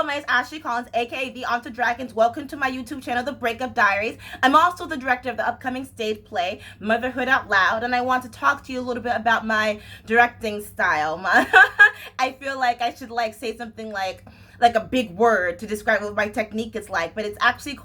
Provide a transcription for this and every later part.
Hello, my name is Ashley Collins, aka The Onto Dragons. Welcome to my YouTube channel, The Breakup Diaries. I'm also the director of the upcoming stage play, Motherhood Out Loud, and I want to talk to you a little bit about my directing style. I feel like I should say something like a big word to describe what my technique is like, but it's actually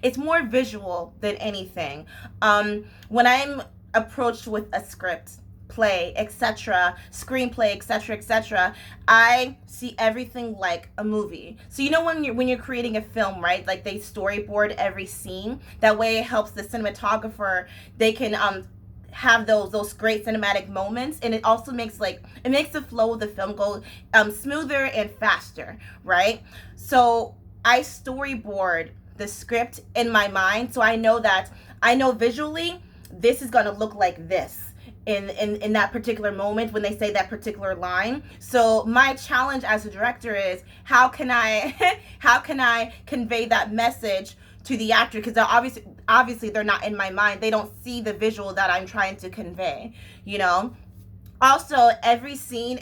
it's more visual than anything. When I'm approached with a script, play, etc., screenplay, etc., I see everything like a movie. So when you're creating a film, right? Like they storyboard every scene. That way it helps the cinematographer. They can have those great cinematic moments, and it also makes the flow of the film go smoother and faster, right? So I storyboard the script in my mind, so I know visually this is going to look like this in that particular moment when they say that particular line. So my challenge as a director is how can I how can I convey that message to the actor, because obviously they're not in my mind. They don't see the visual that I'm trying to convey, you know. Also, every scene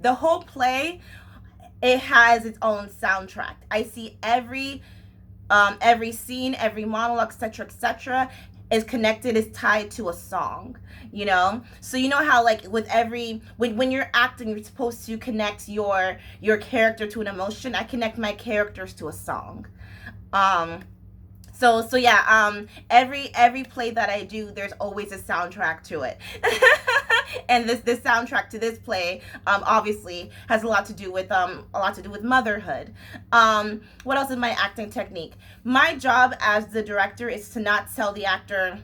the whole play, it has its own soundtrack. I see every scene, every monologue, etc., is connected, is tied to a song, you know. So you know how with when you're acting, you're supposed to connect your character to an emotion. I connect my characters to a song. So yeah, every play that I do, there's always a soundtrack to it. And this soundtrack to this play obviously has a lot to do with motherhood. What else is my acting technique? My job as the director is to not tell the actor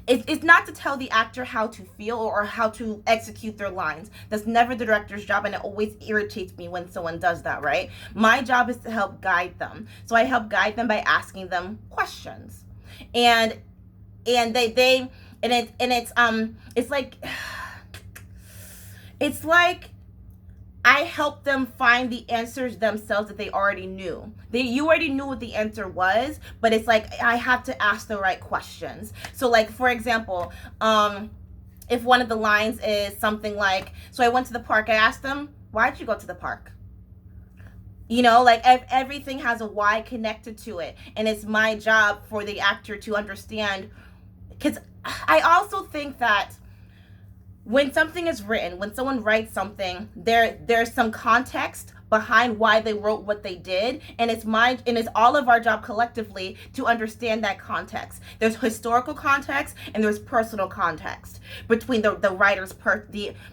it's not to tell the actor how to feel or how to execute their lines. That's never the director's job, and it always irritates me when someone does that, right? My job is to help guide them. So I help guide them by asking them questions. And they and it's like it's like I help them find the answers themselves that they already knew. You already knew what the answer was, but it's like I have to ask the right questions. So for example, if one of the lines is something like, so I went to the park, I asked them, why did you go to the park? You know, everything has a why connected to it. And it's my job for the actor to understand, because I also think that when something is written, when someone writes something, there's some context behind why they wrote what they did, and it's all of our job collectively to understand that context. There's historical context and there's personal context between the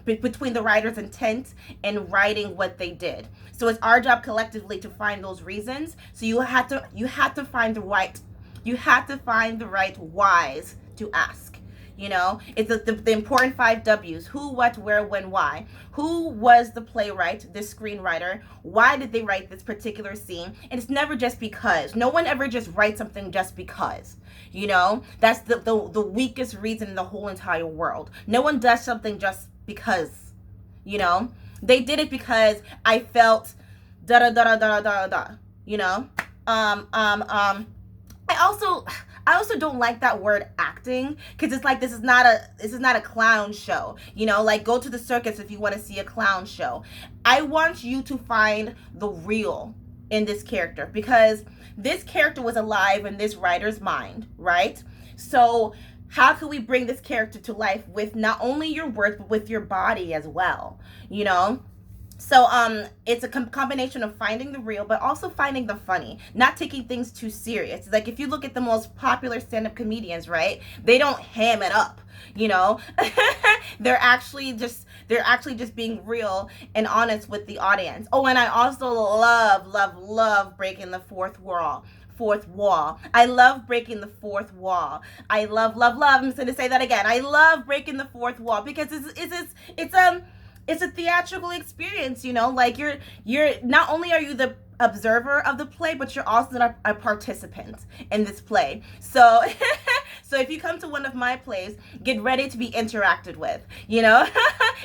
between the writer's intent and writing what they did. So it's our job collectively to find those reasons. So you have to find the right whys to ask. You know, it's the important 5 W's: who, what, where, when, why. Who was the playwright, the screenwriter? Why did they write this particular scene? And it's never just because. No one ever just writes something just because. You know, that's the weakest reason in the whole entire world. No one does something just because. You know, they did it because I felt da da da da da da da. You know, I also don't like that word acting, because it's like this is not a clown show. You know, go to the circus if you want to see a clown show. I want you to find the real in this character, because this character was alive in this writer's mind, right? So how can we bring this character to life with not only your words but with your body as well, you know? So it's a combination of finding the real, but also finding the funny, not taking things too serious. Like if you look at the most popular stand-up comedians, right? They don't ham it up, you know. they're actually just being real and honest with the audience. Oh, and I also love breaking the fourth wall. I love breaking the fourth wall. I love. I'm just gonna say that again. I love breaking the fourth wall, because it's a theatrical experience, you know. You're not only are you the observer of the play, but you're also a participant in this play. So so if you come to one of my plays, get ready to be interacted with, you know.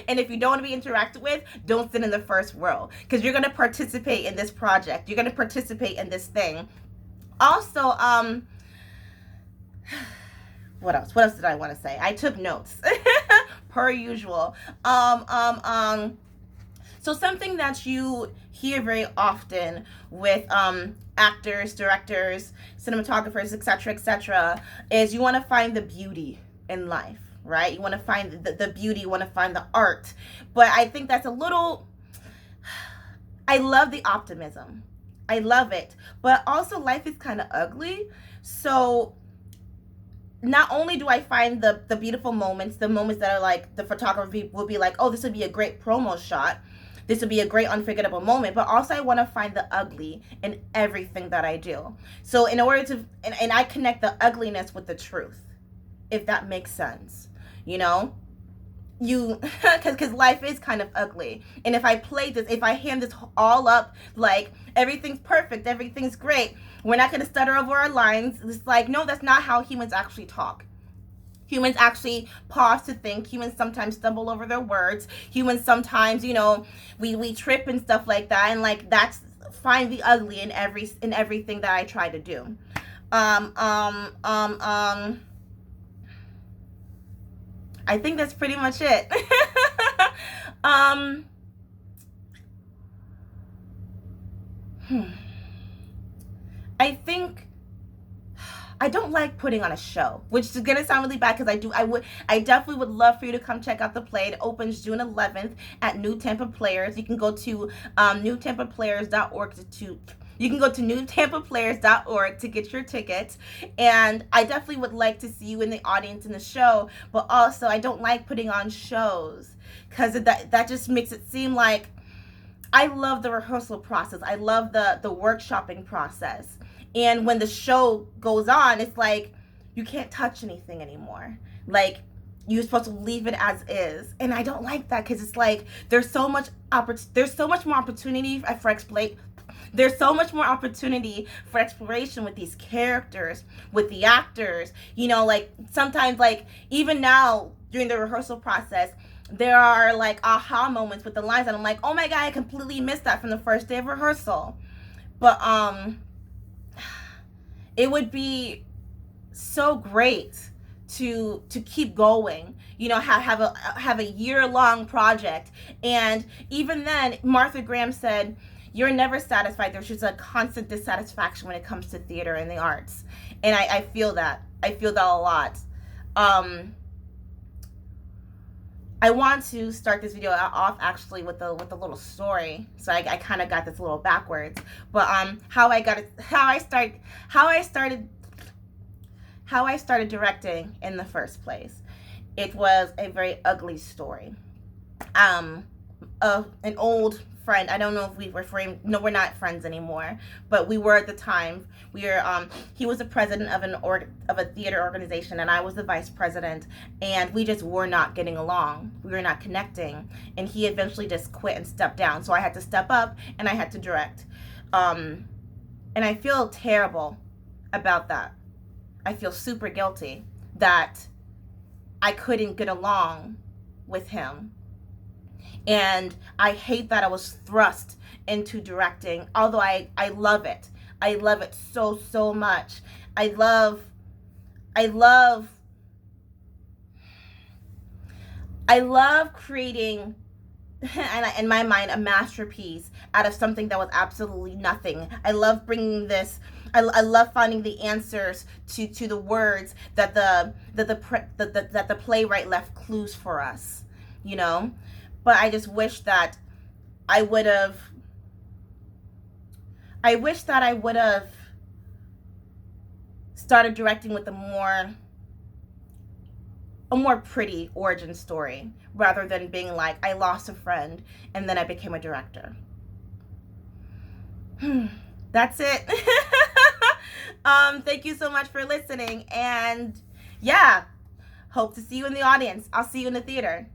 And if you don't want to be interacted with, don't sit in the first row, because you're going to participate in this project. You're going to participate in this thing. Also, what else did I want to say? I took notes per usual. So So something that you hear very often with actors, directors, cinematographers, etc., is you want to find the beauty in life, right? You want to find the beauty, you want to find the art. But I think that's a little, I love the optimism. I love it. But also life is kind of ugly. So not only do I find the beautiful moments, the moments that are like, the photography will be like, oh, this would be a great promo shot. This would be a great unforgettable moment, but also I want to find the ugly in everything that I do. So in order to, and I connect the ugliness with the truth, if that makes sense, you know? You, because life is kind of ugly. And if I play this, if I hand this all up, like everything's perfect, everything's great, we're not going to stutter over our lines. It's like, no, that's not how humans actually talk. Humans actually pause to think. Humans sometimes stumble over their words. Humans sometimes, you know, we trip and stuff like that. And like, that's, find the ugly in everything that I try to do. I think that's pretty much it. I think I don't like putting on a show, which is gonna sound really bad because I definitely would love for you to come check out the play. It opens June 11th at New Tampa Players. You can go to newtampaplayers.org you can go to newtampaplayers.org to get your tickets. And I definitely would like to see you in the audience in the show, but also I don't like putting on shows because that just makes it seem like, I love the rehearsal process. I love the workshopping process. And when the show goes on, it's like you can't touch anything anymore. Like, you're supposed to leave it as is. And I don't like that because it's like there's so much more opportunity for there's so much more opportunity for exploration with these characters, with the actors. You know, like sometimes, like even now during the rehearsal process, there are like aha moments with the lines and I'm like, oh my God, I completely missed that from the first day of rehearsal. But it would be so great to keep going, you know, have a year-long project. And even then, Martha Graham said, you're never satisfied. There's just a constant dissatisfaction when it comes to theater and the arts. And I feel that. I feel that a lot. I want to start this video off actually with a little story. So I kind of got this a little backwards. But how I started directing in the first place. It was a very ugly story. An old friend, I don't know if we were friends. No, we're not friends anymore, but we were at the time. We were he was the president of a theater organization and I was the vice president, and we just were not getting along. We were not connecting, and he eventually just quit and stepped down. So I had to step up and I had to direct. And I feel terrible about that. I feel super guilty that I couldn't get along with him. And I hate that I was thrust into directing, although I love it. I love it so, so much. I love creating, in my mind, a masterpiece out of something that was absolutely nothing. I love bringing this, I love finding the answers to the words that the playwright left clues for us, you know? But I just wish that I would have started directing with a more pretty origin story, rather than being like, I lost a friend and then I became a director. That's it. Thank you so much for listening, and yeah, hope to see you in the audience. I'll see you in the theater.